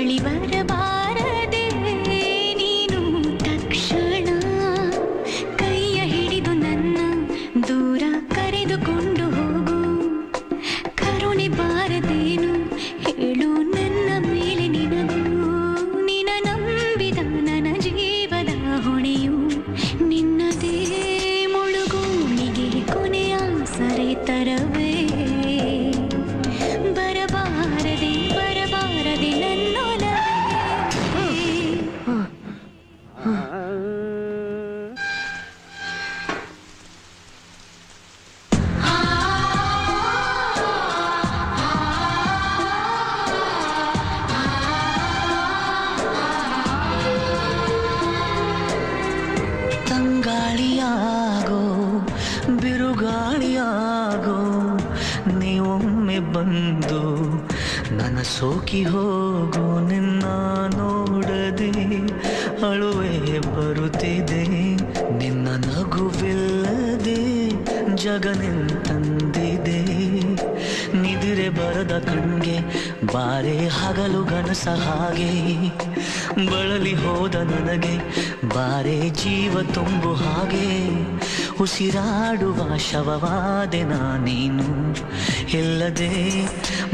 ಬಳಿ ಬರಬಾರದೆ ನೀನು ತಕ್ಷಣ ಕೈಯ ಹಿಡಿದು ನನ್ನ ದೂರ ಕರೆದುಕೊಂಡು ಹೋಗು. ಕರುಣೆ ಬಾರದೇನು ಹೇಳು ನನ್ನ ಮೇಲೆ ನಿನಗೂ. ನಿನ ನಂಬಿದ ನನ್ನ ಜೀವದ ಹೊಣೆಯು ನಿನ್ನದೇ ಮುಳುಗೋಣಿಗೆ ಕೊನೆಯ ಸರಿ ತರವೇ. ಬರಬಾರದೆ ಬರಬಾರದೆ ನನ್ನೊಲವೇ. ತಂಗಾಳಿಯಾಗೋ ಬಿರುಗಾಳಿಯಾಗೋ ನೀವೊಮ್ಮೆ ಬಂದು ನನ್ನ ಸೋಕಿ ಹೋಗು. ನಿನ್ನ ನೋಡದೆ ಅಳುವೆ ಬರುತ್ತಿದೆ. ನಿನ್ನ ನಗುವಿಲ್ಲದೆ ಜಗನೆಂತಂದಿದೆ. ನಿದ್ರೆ ಬರದ ಕಣ್ಗೆ ಬಾರೆ ಹಗಲು ಗನಸ ಹಾಗೆ. ಬಳಲಿ ಹೋದ ನನಗೆ ಬಾರೆ ಜೀವ ತುಂಬು ಹಾಗೆ. ಉಸಿರಾಡುವ ಶವವಾದೆ ನಾನೇನು ಇಲ್ಲದೆ.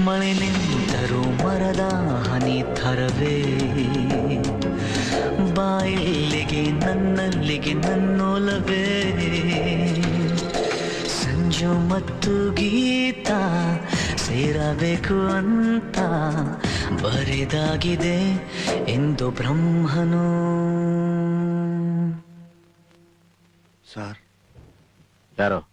ಮಳೆ ನಿಂತರೂ ಮರದ ಹನಿ ಥರವೇ. ಬಾಯಿಲ್ಲಿಗೆ ನನ್ನಲ್ಲಿಗೆ ನನ್ನೊಲವೇ. ಸಂಜು ಮತ್ತು ಗೀತ ಸೇರಬೇಕು ಅಂತ ಬರೆದಾಗಿದೆ ಎಂದು ಬ್ರಹ್ಮನು. ಸರ್ ಯಾರೋ